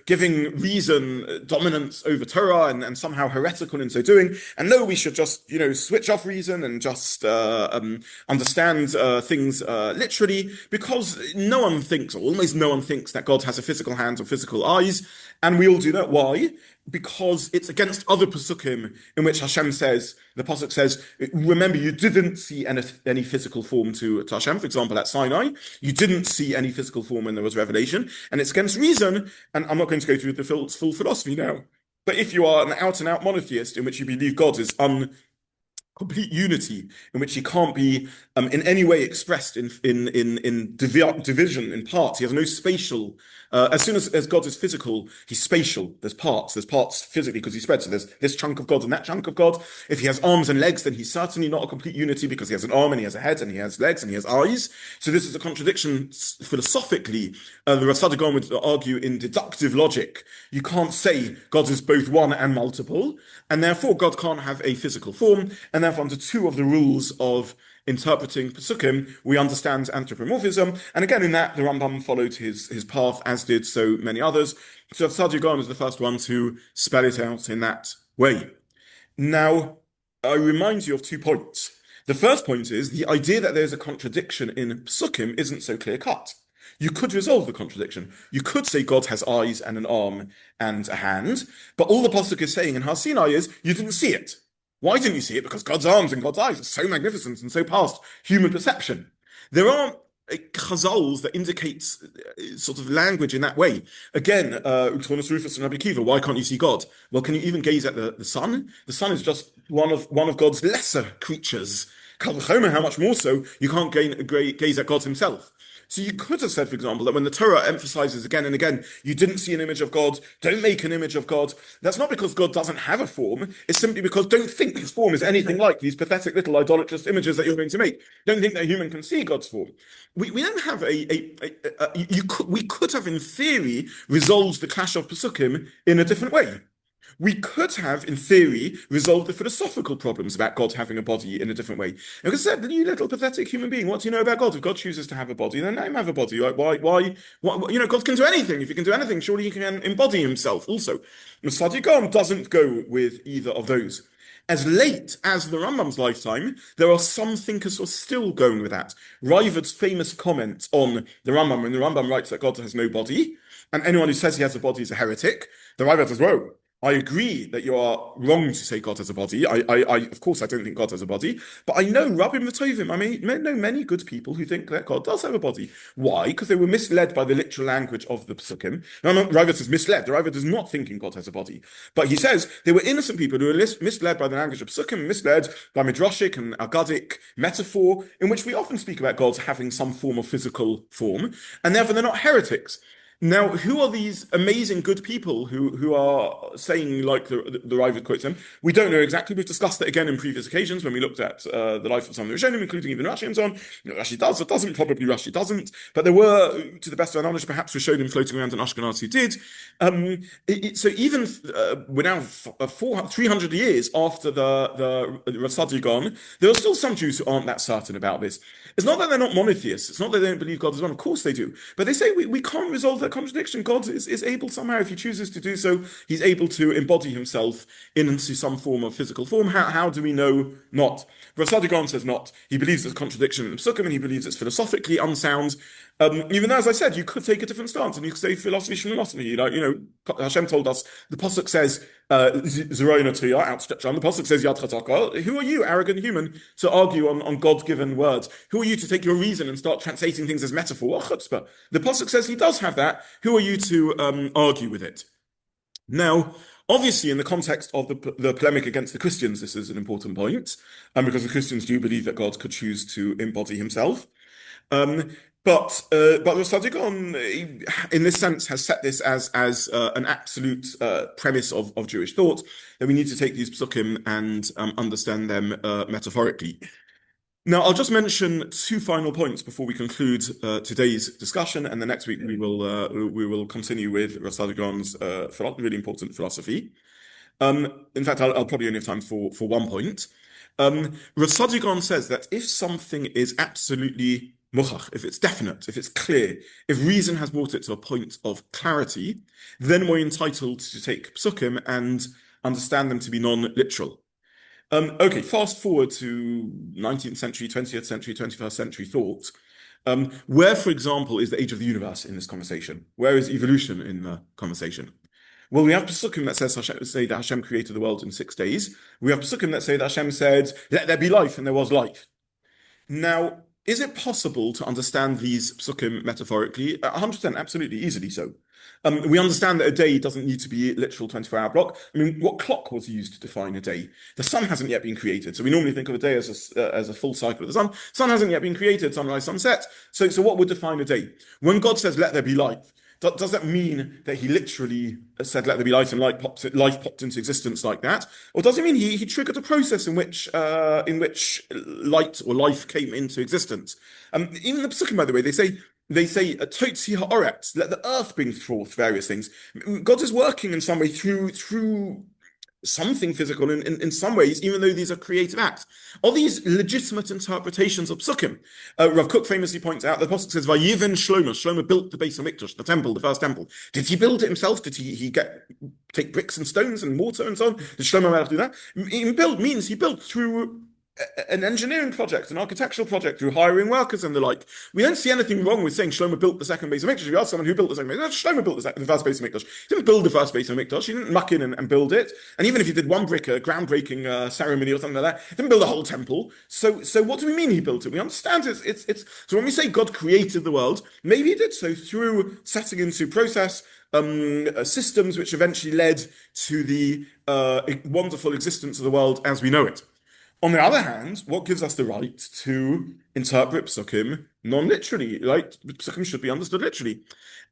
[SPEAKER 1] giving reason dominance over Torah and somehow heretical in so doing. And no, we should just switch off reason and just understand things literally, because no one thinks, or almost no one thinks, that God has a physical hand or physical eyes, and we all do that. Why? Because it's against other pasukim in which Hashem says, the pasuk says, remember, you didn't see any physical form to Hashem. For example, at Sinai, you didn't see any physical form when there was revelation, and it's against reason. And I'm not going to go through the full philosophy now. But if you are an out-and-out monotheist in which you believe God is complete unity, in which he can't be in any way expressed in division, in parts. He has no spatial. As soon as God is physical, he's spatial. There's parts physically because he spread. So there's this chunk of God and that chunk of God. If he has arms and legs, then he's certainly not a complete unity, because he has an arm and he has a head and he has legs and he has eyes. So this is a contradiction philosophically. The Rav Saadia Gaon would argue in deductive logic. You can't say God is both one and multiple, and therefore God can't have a physical form. And therefore, under two of the rules of interpreting Pesukim, we understand anthropomorphism. And again, in that, the Rambam followed his path, as did so many others. So Saadia Gaon is the first one to spell it out in that way. Now, I remind you of 2 points. The first point is the idea that there's a contradiction in Pesukim isn't so clear-cut. You could resolve the contradiction. You could say God has eyes and an arm and a hand, but all the pasuk is saying in Har Sinai is, you didn't see it. Why didn't you see it? Because God's arms and God's eyes are so magnificent and so past human perception. There are chazals that indicates sort of language in that way. Again, Utronos Rufus and Rabbi Kiva, why can't you see God? Well, can you even gaze at the sun? The sun is just one of God's lesser creatures. Kal v'chomer, how much more so, you can't gaze at God himself. So you could have said, for example, that when the Torah emphasizes again and again, you didn't see an image of God, don't make an image of God, that's not because God doesn't have a form, it's simply because don't think his form is anything like these pathetic little idolatrous images that you're going to make. Don't think that a human can see God's form. We don't have we could have in theory resolved the clash of Pesukim in a different way. We could have, in theory, resolved the philosophical problems about God having a body in a different way. And I said, you little pathetic human being, what do you know about God? If God chooses to have a body, then let him have a body. Like, why, God can do anything. If he can do anything, surely he can embody himself also. Saadia Gaon doesn't go with either of those. As late as the Rambam's lifetime, there are some thinkers who are still going with that. Ravid's famous comment on the Rambam, when the Rambam writes that God has no body, and anyone who says he has a body is a heretic, the Ravid says, whoa, I agree that you are wrong to say God has a body. Of course, I don't think God has a body, but I know Rabbim V'Tovim. I know many good people who think that God does have a body. Why? Because they were misled by the literal language of the Pesukim. No, Ravid is misled. The Ravid is not thinking God has a body, but he says they were innocent people who were misled by the language of Pesukim, misled by midrashic and agadic metaphor, in which we often speak about God having some form of physical form, and therefore they're not heretics. Now, who are these amazing good people who are saying, like the Ravid quotes them? We don't know exactly. We've discussed it again in previous occasions when we looked at the life of some of the Rishonim, including even Rashi and so on. Rashi does or doesn't, probably Rashi doesn't. But there were, to the best of our knowledge, perhaps Rishonim floating around in Ashkenaz who did. So even we're now 300 years after the Saadia Gaon, there are still some Jews who aren't that certain about this. It's not that they're not monotheists. It's not that they don't believe God is one. Of course they do. But they say we can't resolve that contradiction. God is able somehow, if he chooses to do so, he's able to embody himself into some form of physical form. How do we know not? Saadia Gaon says not. He believes there's a contradiction in the Pesukim, and he believes it's philosophically unsound. Even though, as I said, you could take a different stance, and you could say philosophy, philosophy. Like, Hashem told us, the Pasuk says, Zeroina Tuya, outstretched arm. The Pasuk says, Yad Chataka. Who are you, arrogant human, to argue on God-given words? Who are you to take your reason and start translating things as metaphor? Chutzpah. The Pasuk says he does have that. Who are you to argue with it? Now, obviously, in the context of the polemic against the Christians, this is an important point, because the Christians do believe that God could choose to embody himself. But the Saadia Gaon, in this sense, has set this as an absolute premise of Jewish thought, that we need to take these psukim and understand them metaphorically. Now, I'll just mention two final points before we conclude today's discussion, and the next week we will continue with Saadia Gaon's really important philosophy. In fact, I'll probably only have time for one point. Saadia Gaon says that if something is absolutely muchach, if it's definite, if it's clear, if reason has brought it to a point of clarity, then we're entitled to take psukim and understand them to be non-literal. Okay, fast forward to 19th century, 20th century, 21st century thought. Where, for example, is the age of the universe in this conversation? Where is evolution in the conversation? Well, we have Pesukim that say that Hashem created the world in 6 days. We have Pesukim that say that Hashem said, let there be life, and there was life. Now, is it possible to understand these Pesukim metaphorically? 100%, absolutely, easily so. We understand that a day doesn't need to be a literal 24-hour block. I mean, what clock was used to define a day? The sun hasn't yet been created. So we normally think of a day as a full cycle of the sun. Sun hasn't yet been created, sunrise, sunset. So what would define a day? When God says, let there be light, does that mean that he literally said, let there be light, and life popped into existence like that? Or does it mean he triggered a process in which light or life came into existence? Even the Pesukim, by the way, they say, Totsi ha'oretz, let the earth bring forth various things. God is working in some way through something physical in some ways, even though these are creative acts. Are these legitimate interpretations of psukim? Rav Kook famously points out, the Pasuk says, Vayiven Shlomo. Shlomo built the Beis HaMikdash, the temple, the first temple. Did he build it himself? Did he take bricks and stones and mortar and so on? Did Shlomo Melech do that? Build means he built through an engineering project, an architectural project through hiring workers and the like. We don't see anything wrong with saying Shlomo built the second base of Mikdash. If you ask someone who built the second base, no, Shlomo built the first base of Mikdash. He didn't build the first base of Mikdash. He didn't muck in and build it. And even if he did one brick, a groundbreaking ceremony or something like that, he didn't build a whole temple. So what do we mean he built it? We understand it's so when we say God created the world, maybe he did so through setting into process systems which eventually led to the wonderful existence of the world as we know it. On the other hand, what gives us the right to interpret psukim non-literally, right? Psukim should be understood literally.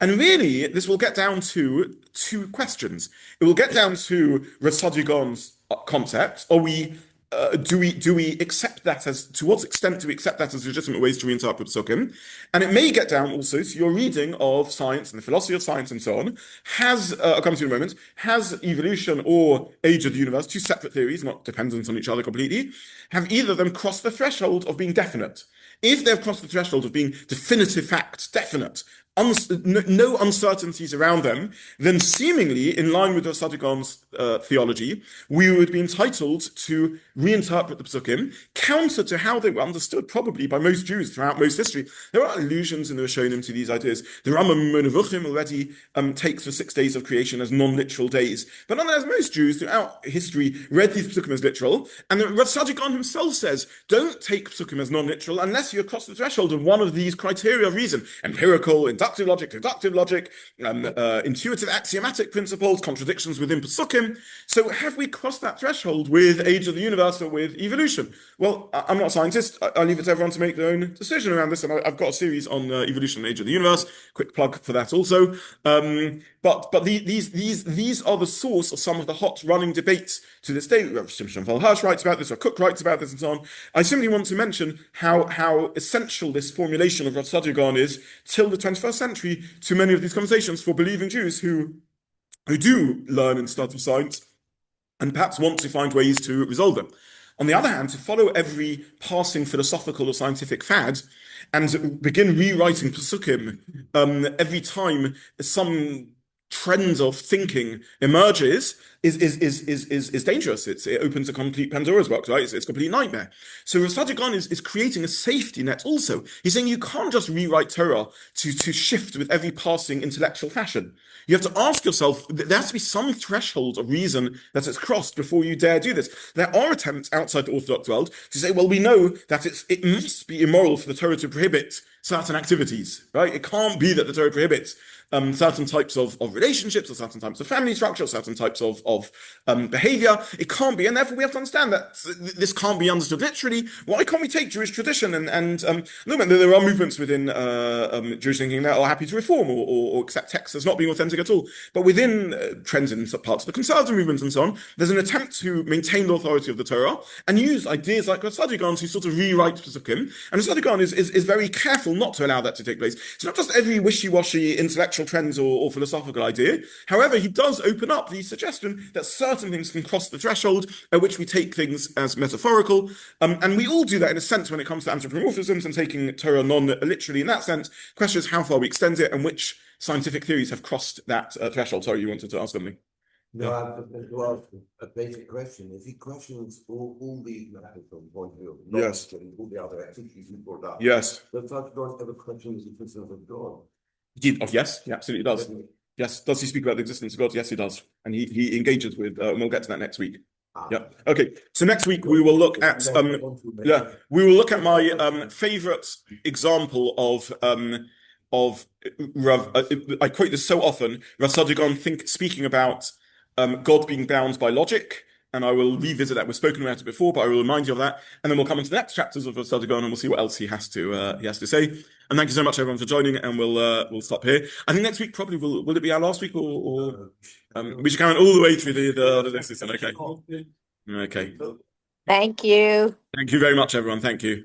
[SPEAKER 1] And really, this will get down to two questions. It will get down to Rasadigon's concept. Do we accept that to what extent do we accept that as legitimate ways to reinterpret psukim? And it may get down also to your reading of science and the philosophy of science and so on. I'll come to in a moment, has evolution or age of the universe, two separate theories, not dependent on each other completely, have either of them crossed the threshold of being definite? If they've crossed the threshold of being definitive facts, definite, no uncertainties around them, then seemingly, in line with the Sadigon's theology, we would be entitled to reinterpret the psukim, counter to how they were understood probably by most Jews throughout most history. There are allusions in the Rishonim to these ideas. The Rambam Monevuchim already takes the 6 days of creation as non-literal days. But nonetheless, most Jews throughout history read these psukim as literal, and the Rav Sadigon himself says, don't take psukim as non-literal unless you cross the threshold of one of these criteria of reason: empirical, inductive logic, deductive logic, intuitive axiomatic principles, contradictions within psukim. So have we crossed that threshold with age of the universe or with evolution? Well, I'm not a scientist. I'll leave it to everyone to make their own decision around this. And I've got a series on evolution and age of the universe. Quick plug for that also. But these are the source of some of the hot running debates to this day. Shimshon Hirsch writes about this, or Cook writes about this, and so on. I simply want to mention how essential this formulation of Rav Sadigan is till the 21st century to many of these conversations for believing Jews who do learn and study science and perhaps want to find ways to resolve them. On the other hand, to follow every passing philosophical or scientific fad and begin rewriting Pesukim every time some trend of thinking emerges is dangerous. It opens a complete Pandora's box, right? It's a complete nightmare. So Rav Sadigan is creating a safety net also. He's saying you can't just rewrite Torah to shift with every passing intellectual fashion. You have to ask yourself, there has to be some threshold of reason that it's crossed before you dare do this. There are attempts outside the Orthodox world to say, well, we know that it must be immoral for the Torah to prohibit certain activities, right? It can't be that the Torah prohibits certain types of relationships, or certain types of family structure, or certain types of behavior. It can't be, and therefore we have to understand that this can't be understood literally. Why can't we take Jewish tradition and there are movements within Jewish thinking that are happy to reform or accept texts as not being authentic at all. But within trends in parts of the conservative movement and so on, there's an attempt to maintain the authority of the Torah and use ideas like Rav Sadigan to sort of rewrite Pesukim. And Rav Sadigan is very careful not to allow that to take place. It's not just every wishy-washy intellectual trends or philosophical idea. However, he does open up the suggestion that certain things can cross the threshold at which we take things as metaphorical. And we all do that in a sense when it comes to anthropomorphisms and taking Torah non-literally in that sense. The question is how far we extend it and which scientific theories have crossed that threshold. Sorry, you wanted to ask something.
[SPEAKER 3] No, I have to ask a basic question. If he questions all these matters from point of view, not
[SPEAKER 1] Yes.
[SPEAKER 3] all the other activities you brought up,
[SPEAKER 1] Yes.
[SPEAKER 3] but such don't ever questions the existence of God.
[SPEAKER 1] Yes, he absolutely does. Yes. Does he speak about the existence of God? Yes, he does. And he engages with, and we'll get to that next week. Yeah. Okay. So next week we will look at we will look at my favorite example of Rav. I quote this so often. Rav Sadigan speaking about God being bound by logic, and I will revisit that. We've spoken about it before, but I will remind you of that, and then we'll come into the next chapters of Rav Sadigan, and we'll see what else he has to say. And thank you so much, everyone, for joining. And we'll stop here. I think next week probably will it be our last week, or we should count all the way through the list. Okay. Okay.
[SPEAKER 4] Thank you.
[SPEAKER 1] Thank you very much, everyone. Thank you.